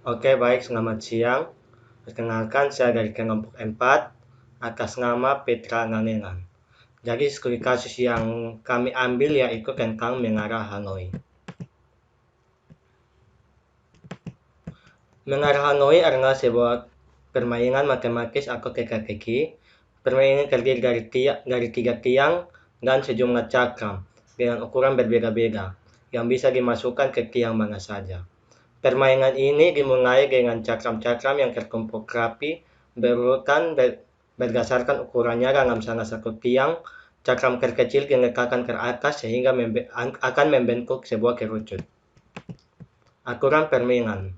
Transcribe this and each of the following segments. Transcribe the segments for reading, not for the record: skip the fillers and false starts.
Oke, baik, selamat siang. Perkenalkan, saya dari kelompok 4, atas nama Petra Nganengan. Jadi, studi kasus yang kami ambil yaitu tentang menara Hanoi. Menara Hanoi adalah sebuah permainan matematis atau teka-teki. Permainan terdiri dari 3 tiang dan sejumlah cakram dengan ukuran berbeda-beda yang bisa dimasukkan ke tiang mana saja. Permainan ini dimulai dengan cakram-cakram yang terkumpul rapi berurutan berdasarkan ukurannya dalam salah satu tiang. Cakram terkecil diletakkan ke atas sehingga akan membentuk sebuah kerucut. Aturan permainan.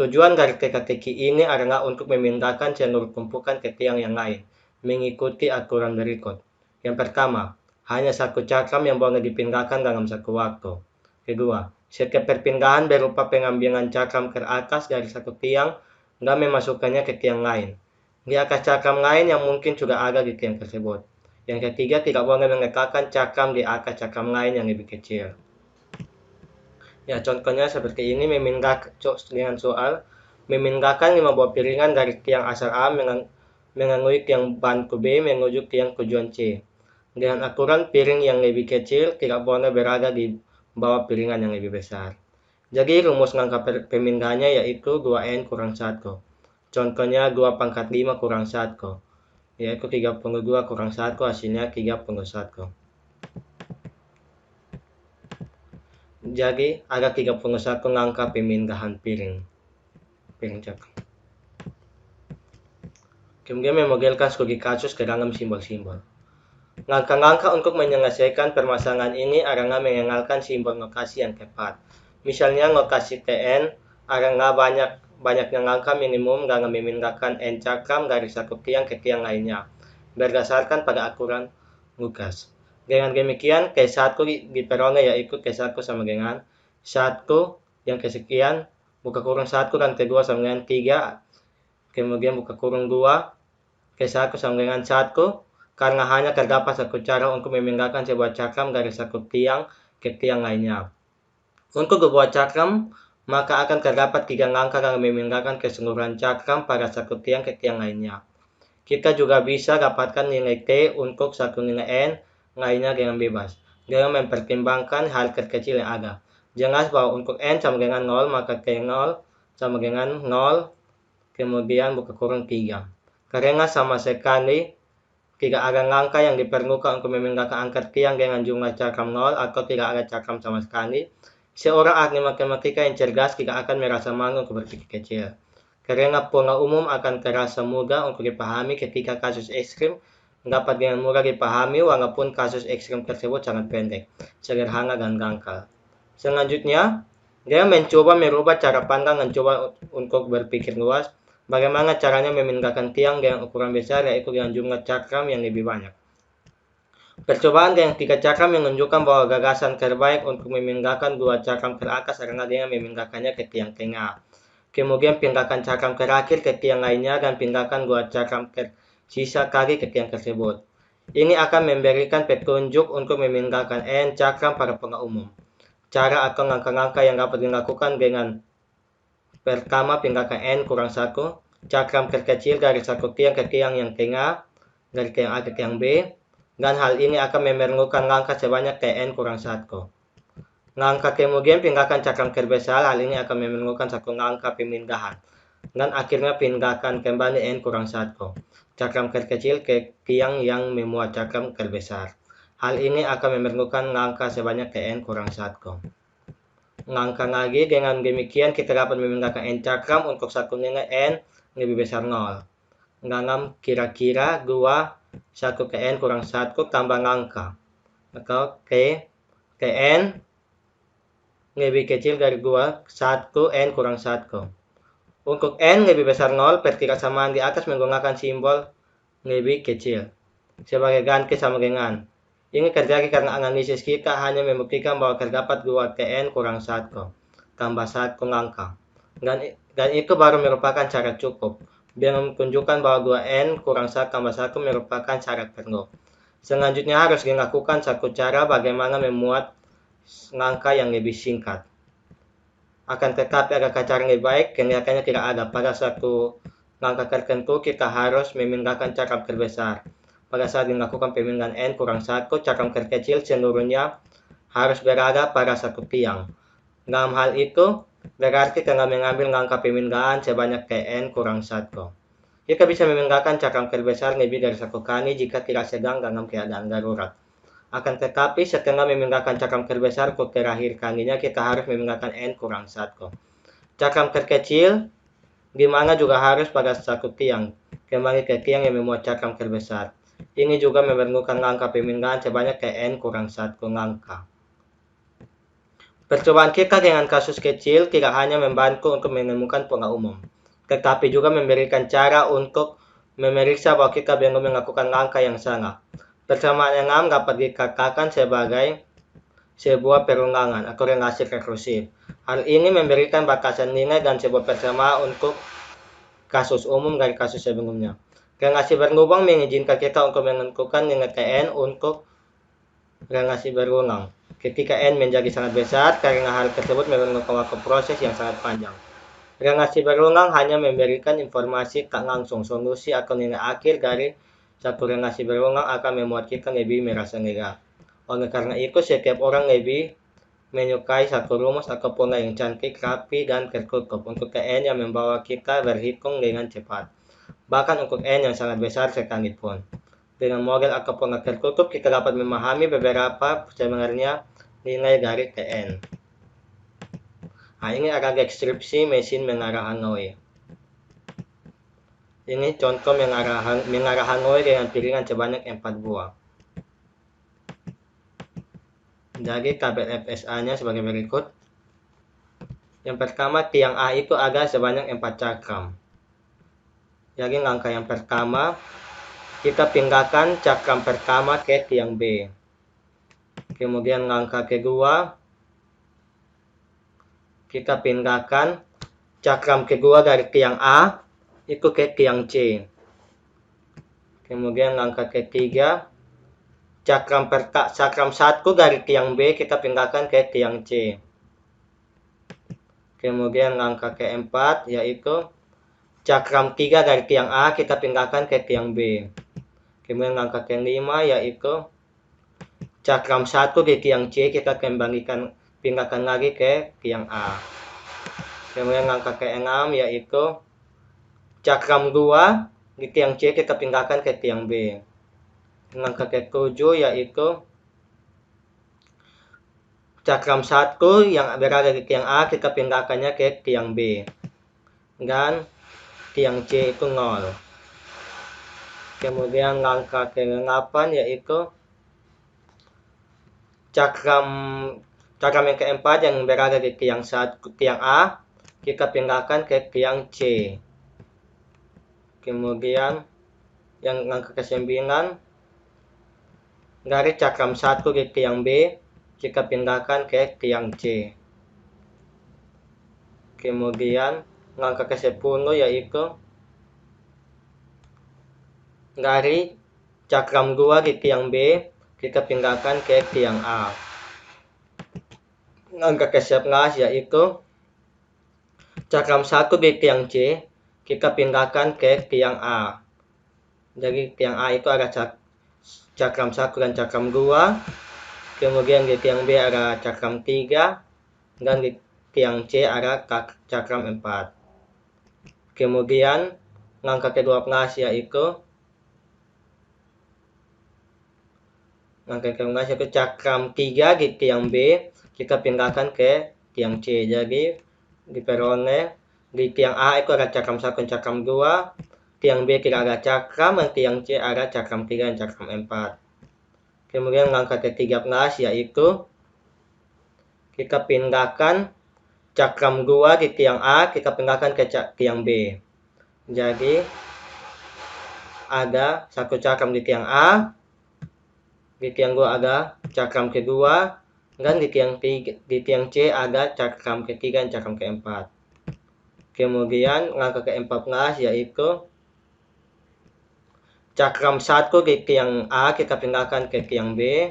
Tujuan dari teka-teki ini adalah untuk memindahkan seluruh tumpukan ke tiang yang lain, mengikuti aturan berikut. Yang pertama, hanya satu cakram yang boleh dipindahkan dalam satu waktu. Kedua, setiap perpindahan berupa pengambilan cakram ke atas dari satu tiang dan memasukkannya ke tiang lain. Di atas cakram lain yang mungkin sudah ada di tiang tersebut. Yang ketiga, tidak boleh meletakkan cakram di atas cakram lain yang lebih kecil. Ya, contohnya seperti ini dengan soal memindahkan 5 buah piringan dari tiang asal A melalui tiang bantu B menuju tiang tujuan C. Dengan aturan piring yang lebih kecil tidak boleh berada di bawah piringan yang lebih besar. Jadi rumus langkah pemindahannya yaitu 2N kurang 1. Contohnya 2 pangkat 5 kurang 1. Yaitu 32 kurang 1 hasilnya 31. Jadi ada 31 langkah pemindahan piring cakram. Kemudian memodelkan studi kasus ke dalam simbol-simbol. Langkah-langkah untuk menyelesaikan permasalahan ini adalah mengenalkan simbol lokasi yang tepat. Misalnya lokasi TN adalah banyaknya langkah minimum dalam memindahkan N cakram dari satu tiang ke tiang lainnya, berdasarkan pada aturan Lucas. Dengan demikian, K1 diperoleh yaitu K1 sama dengan 1 yang kesekian, buka kurung 1 dan K2 sama dengan 3, kemudian buka kurung 2, K1 sama dengan 1, karena hanya terdapat satu cara untuk memindahkan sebuah cakram dari satu tiang ke tiang lainnya. Untuk sebuah cakram, maka akan terdapat 3 langkah dalam memindahkan keseluruhan cakram pada satu tiang ke tiang lainnya. Kita juga bisa dapatkan nilai T untuk satu nilai N lainnya dengan bebas, dengan mempertimbangkan hal terkecil yang ada. Jelas bahwa untuk N sama dengan 0, maka T0 sama dengan 0, kemudian buka kurung 3. Karena sama sekali tidak ada langkah yang diperlukan untuk memindahkan angka tiang dengan jumlah cakram 0 atau tidak ada cakram sama sekali, seorang ahli matematika yang cerdas tidak akan merasa malu untuk berpikir kecil. Karena pola umum akan terasa mudah untuk dipahami ketika kasus ekstrim dapat dengan mudah dipahami walaupun kasus ekstrim tersebut sangat pendek, sederhana dan dangkal. Selanjutnya, dia mencoba merubah cara pandang dan coba untuk berpikir luas. Bagaimana caranya memindahkan tiang dengan ukuran besar yaitu dengan jumlah cakram yang lebih banyak. Percobaan dengan 3 cakram menunjukkan bahwa gagasan terbaik untuk memindahkan 2 cakram ke atas adalah dengan memindahkannya ke tiang tengah. Kemudian pindahkan cakram terakhir ke tiang lainnya dan pindahkan 2 cakram tersisa kali ke tiang tersebut. Ini akan memberikan petunjuk untuk memindahkan N cakram pada pola umum. Cara atau langkah-langkah yang dapat dilakukan dengan pertama, pindahkan N kurang 1 cakram terkecil dari satu tiang ke tiang yang tengah, dari tiang A ke tiang B, dan hal ini akan memerlukan langkah sebanyak Tn kurang 1. Langkah kemudian pindahkan cakram terbesar, hal ini akan memerlukan satu langkah pemindahan. Dan akhirnya pindahkan kembali N kurang 1 cakram terkecil ke tiang yang memuat cakram terbesar. Hal ini akan memerlukan langkah sebanyak Tn kurang 1. Langkah lagi, dengan demikian kita dapat memindahkan N cakram untuk satu nilai N lebih besar 0. Dalam kira-kira 2, 1 ke N kurang 1 tambah langkah. Atau ke N lebih kecil dari 2, 1 N kurang 1. Untuk N lebih besar 0, perkirasamaan di atas menggunakan simbol lebih kecil sebagai ganti sama dengan. Ini terjadi karena analisis kita hanya membuktikan bahwa terdapat 2 Tn kurang 1 tambah 1 langkah. Dan itu baru merupakan syarat cukup. Belum menunjukkan bahwa 2N kurang 1 tambah 1 merupakan syarat perlu. Selanjutnya harus dilakukan satu cara bagaimana memuat langkah yang lebih singkat. Akan tetapi agar cara lebih baik, kelihatannya tidak ada. Pada satu langkah tertentu, kita harus memindahkan cakram terbesar. Pada saat dilakukan pemindahan N kurang 1, cakram terkecil seluruhnya harus berada pada satu tiang. Dalam hal itu, berarti telah mengambil langkah pemindahan sebanyak Tn kurang 1. Kita bisa memindahkan cakram terbesar lebih dari satu kali jika tidak sedang dalam keadaan darurat. Akan tetapi, setelah memindahkan cakram terbesar ke terakhir kalinya, kita harus memindahkan N kurang 1. Cakram terkecil, di mana juga harus pada satu tiang, kembali ke tiang yang memuat cakram terbesar. Ini juga memerlukan langkah pemindahan sebanyak N kurang 1 langkah. Percobaan kita dengan kasus kecil tidak hanya membantu untuk menemukan pola umum, tetapi juga memberikan cara untuk memeriksa bahwa kita belum melakukan langkah yang salah. Persamaan yang dapat dikatakan sebagai sebuah perulangan atau relasi rekursif. Hal ini memberikan batasan nilai dan sebuah persamaan untuk kasus umum dari kasus sebelumnya. Relasi berlubang mengizinkan kita untuk menentukan nilai Tn untuk relasi berulang. Ketika N menjadi sangat besar, karena hal tersebut memerlukan waktu proses yang sangat panjang. Relasi berulang hanya memberikan informasi tak langsung. Solusi atau nilai akhir dari satu relasi berulang akan membuat kita lebih merasa lega. Oleh karena itu, setiap orang lebih menyukai satu rumus atau pola yang cantik, rapi, dan tertutup untuk N yang membawa kita berhitung dengan cepat. Bahkan untuk N yang sangat besar sekalipun. Dengan model atau pola tertutup, kita dapat memahami beberapa sebenarnya nilai dari Tn. Nah, ini adalah deskripsi mesin mengarah Hanoi. Ini contoh mengarah Hanoi dengan pilihan sebanyak 4 buah. Jadi tabel FSA-nya sebagai berikut. Yang pertama, tiang A itu ada sebanyak 4 cakram. Jadi langkah yang pertama, kita pindahkan cakram pertama ke tiang B. Kemudian langkah kedua, kita pindahkan cakram kedua dari tiang A itu ke tiang C. Kemudian langkah ketiga, cakram 1 dari tiang B kita pindahkan ke tiang C. Kemudian langkah keempat yaitu cakram 3 dari tiang A kita pindahkan ke tiang B. Kemudian langkah kelima yaitu cakram 1 di tiang C kita pindahkan lagi ke tiang A. Kemudian langkah keenam yaitu cakram 2 di tiang C kita pindahkan ke tiang B. Langkah ketujuh yaitu cakram 1 yang berada di tiang A kita pindahkannya ke tiang B. Dan tiang C itu 0. Kemudian langkah ke-8 yaitu cakram yang keempat yang berada di tiang A kita pindahkan ke tiang C. Kemudian yang langkah ke-9 dari cakram 1 di tiang B kita pindahkan ke tiang C. Kemudian langkah ke-10 yaitu dari cakram 2 di tiang B kita pindahkan ke tiang A. Langkah ke-11 yaitu cakram 1 di tiang C kita pindahkan ke tiang A. Jadi tiang A itu ada cakram 1 dan cakram 2. Kemudian di tiang B ada cakram 3. Dan di tiang C ada cakram 4. Kemudian langkah ke-12 yaitu cakram 3 di tiang B kita pindahkan ke tiang C. Jadi di perone di tiang A itu ada cakram 1 dan cakram 2. Tiang B tidak ada cakram, dan tiang C ada cakram 3 dan cakram 4. Kemudian langkah ke-13 yaitu kita pindahkan cakram 2 di tiang A, kita pindahkan ke tiang B. Jadi ada satu cakram di tiang A, di tiang 2 ada cakram kedua, dan di tiang C ada cakram ketiga dan cakram keempat. Kemudian langkah ke-14 yaitu cakram 1 di tiang A kita pindahkan ke tiang B.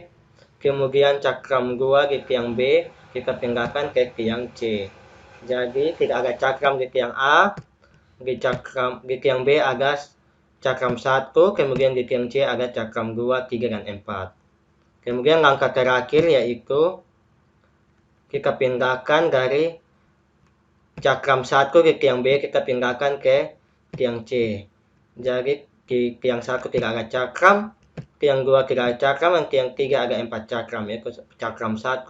Kemudian cakram 2 di tiang B kita pindahkan ke tiang C. Jadi tidak ada cakram di tiang A, di tiang B ada cakram 1, kemudian di tiang C ada cakram 2, 3, dan 4. Kemudian langkah terakhir yaitu kita pindahkan dari cakram 1 di tiang B, kita pindahkan ke tiang C. Jadi di tiang 1 tidak ada cakram, tiang 2 tidak ada cakram, dan tiang 3 ada 4 cakram, yaitu cakram 1,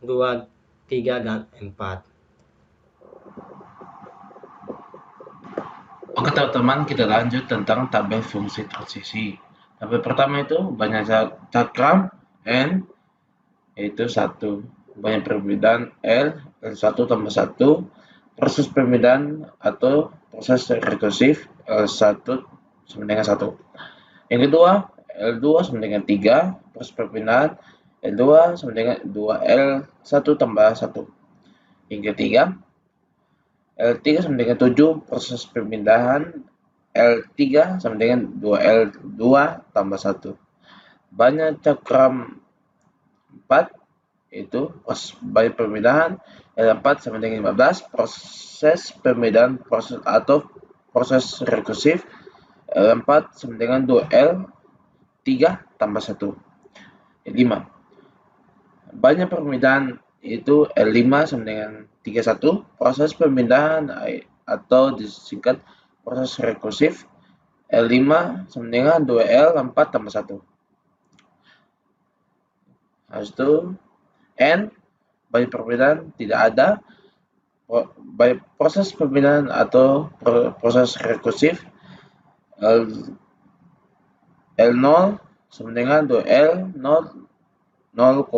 2, 3, dan 4. Oke teman-teman, kita lanjut tentang tabel fungsi transisi. Tabel pertama itu banyak cakram N, yaitu 1. Banyak perbedaan L1 tambah 1. Proses perbedaan atau proses rekursif L1 sama dengan 1. Yang kedua, L2 sama dengan 3. Proses perbedaan L2 sama dengan 2L1 tambah 1. Yang ketiga, L3 sama dengan 7, proses pemindahan L3 sama dengan 2L2 tambah 1. Banyak cakram 4, itu banyak pemindahan L4 sama dengan 15, proses pemindahan proses rekursif L4 sama dengan 2L3 tambah 1. Yang 5, banyak pemindahan itu L5 sama dengan 31, proses pemindahan atau disingkat proses rekursif L5 sama dengan 2L4 tambah 1. Habis itu N, banyak perbedaan tidak ada, proses pemindahan atau proses rekursif L0 sama dengan 2L0 0,1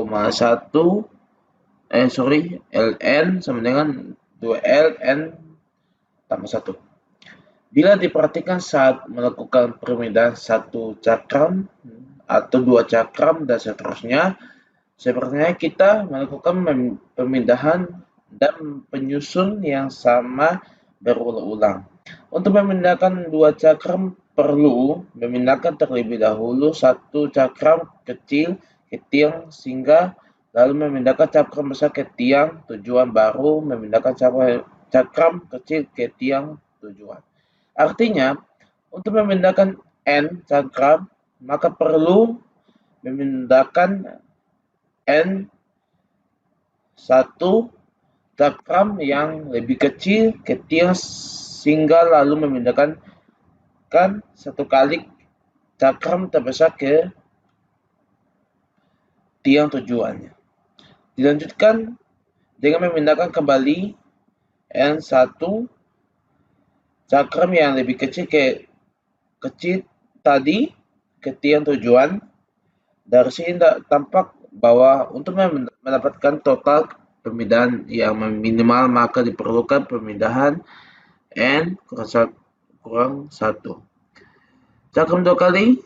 Ln sama dengan 2Ln tambah 1. Bila diperhatikan saat melakukan pemindahan satu cakram atau 2 cakram dan seterusnya, sepertinya kita melakukan pemindahan dan penyusun yang sama berulang-ulang. Untuk memindahkan 2 cakram perlu memindahkan terlebih dahulu 1 cakram kecil ke tiang sehingga lalu memindahkan cakram besar ke tiang tujuan, baru memindahkan cakram kecil ke tiang tujuan. Artinya, untuk memindahkan N cakram, maka perlu memindahkan N satu cakram yang lebih kecil ke tiang sehingga lalu memindahkan satu kali cakram terbesar ke tiang tujuannya. Dilanjutkan dengan memindahkan kembali N1 cakram yang lebih kecil tadi ke tiang tujuan. Dari sini tampak bahwa untuk mendapatkan total pemindahan yang minimal maka diperlukan pemindahan N kurang 1 cakram 2 kali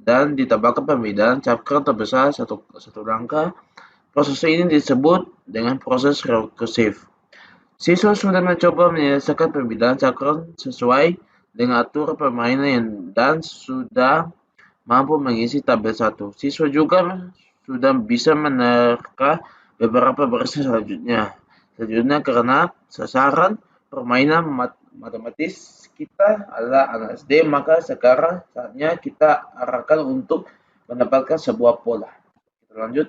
dan ditambahkan pemindahan cakram terbesar satu langkah. Proses ini disebut dengan proses rekursif. Siswa sudah mencoba menyelesaikan pemindahan cakram sesuai dengan aturan permainan dan sudah mampu mengisi tabel 1. Siswa juga sudah bisa menerka beberapa baris selanjutnya karena sasaran permainan matematis kita adalah anak SD, maka sekarang saatnya kita arahkan untuk mendapatkan sebuah pola. Kita lanjut.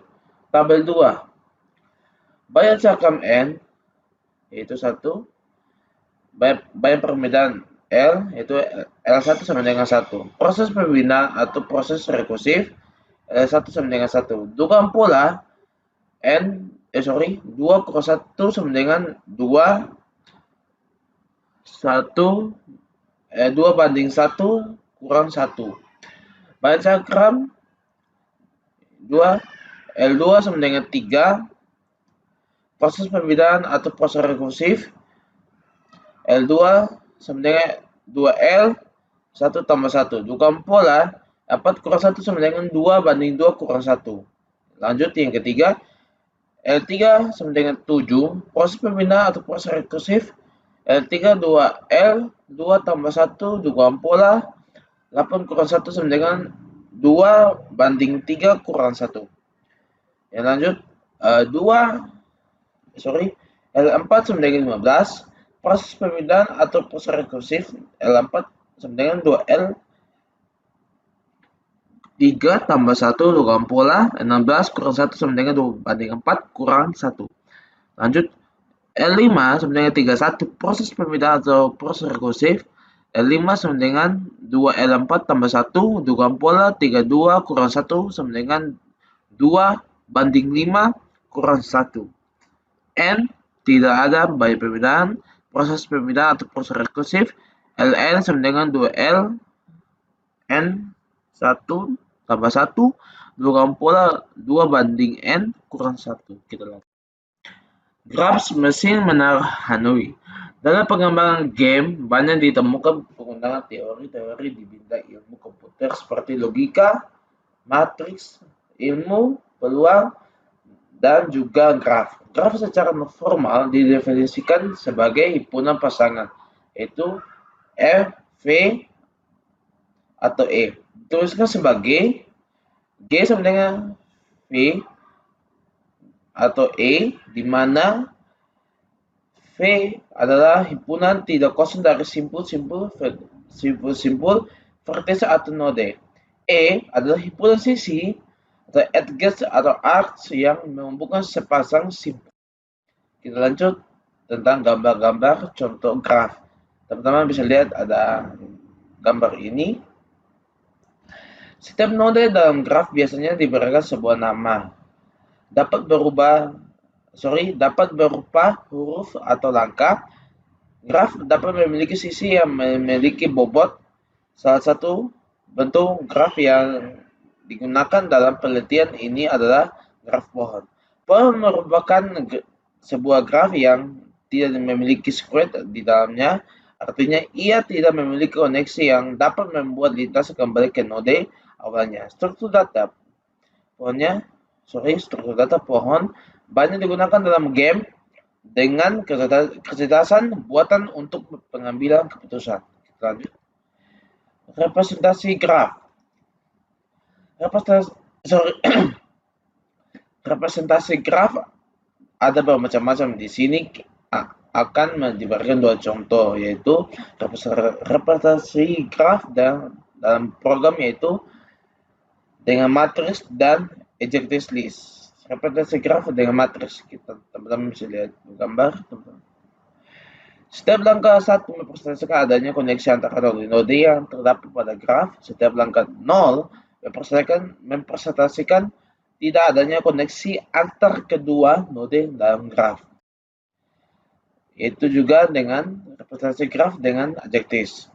Tabel 2. Banyak cakram N, yaitu 1. Banyak perbedaan L, yaitu L1 sama dengan 1. Proses pemindahan atau proses rekursif L1 sama dengan 1. Dugaan pola 2 kurang 1 sama dengan 2 banding 1 kurang 1. Banyak cakram 2 L2 sama dengan 3. Proses pemindahan atau proses rekursif L2 sama dengan 2L 1 tambah 1. Dugaan pola 4 kurang 1 sama dengan 2 banding 2 kurang 1. Lanjut yang ketiga, L3 sama dengan 7. Proses pemindahan atau proses rekursif L3 2L 2 tambah 1. Dugaan pola 8 kurang 1 sama dengan 2 banding 3 kurang 1. Yang lanjut, L4 sama dengan 15. Proses pemindahan atau proses rekursif L4 sama dengan 2L 3 tambah 1 logam pola 16 kurang 1 sama dengan 2/4 kurang 1. Lanjut, L5 sama dengan 31. Proses pemindahan atau proses rekursif L5 sama dengan 2L4 tambah 1 logam pola 32 kurang 1 sama dengan 2/5 kurang 1. N tidak ada baik pemindahan. Proses pemindahan atau proses rekursif Ln sama dengan 2L N 1 tambah 1 logam pola 2/N kurang 1. Kita lihat. Grafs mesin menara Hanoi. Dalam pengembangan game, banyak ditemukan penggunaan teori-teori di bidang ilmu komputer seperti logika, matriks, ilmu, peluang, dan juga graf. Graf secara formal didefinisikan sebagai himpunan pasangan, yaitu F, V, atau E. Dituliskan sebagai G sama dengan V atau E, di mana V adalah himpunan tidak kosong dari simpul-simpul vertex atau node. E adalah himpunan sisi atau edges atau arcs yang menghubungkan sepasang simpul. Kita lanjut tentang gambar-gambar contoh graf. Teman-teman bisa lihat ada gambar ini. Setiap node dalam graf biasanya diberikan sebuah nama. Dapat berupa huruf atau langkah. Graf dapat memiliki sisi yang memiliki bobot. Salah satu bentuk graf yang digunakan dalam penelitian ini adalah graf pohon. Pohon merupakan sebuah graf yang tidak memiliki square di dalamnya, artinya ia tidak memiliki koneksi yang dapat membuat lintas kembali ke node awalnya. Struktur data pohon banyak digunakan dalam game dengan kecerdasan buatan untuk pengambilan keputusan. Kita lanjut. Representasi graf. Representasi graf ada bermacam-macam. Di sini akan diberikan dua contoh, yaitu representasi graf dalam program yaitu dengan matriks dan ejective list. Representasi graf dengan matriks, kita teman-teman bisa lihat gambar. Setiap langkah 1 mempresentasikan adanya koneksi antara node yang terdapat pada graf. Setiap langkah 0 mempresentasikan tidak adanya koneksi antar kedua node dalam graf. Yaitu juga dengan representasi graf dengan adjectives.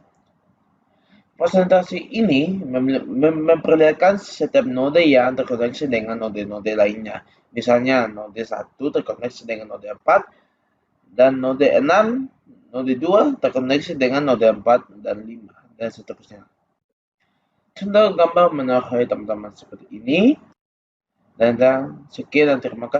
Presentasi ini memperlihatkan setiap node yang terkoneksi dengan node-node lainnya. Misalnya node 1 terkoneksi dengan node 4 dan node 6, node 2 terkoneksi dengan node 4 dan 5 dan seterusnya. Contoh gambar menurut teman-teman seperti ini. Dan sekian dan terima kasih.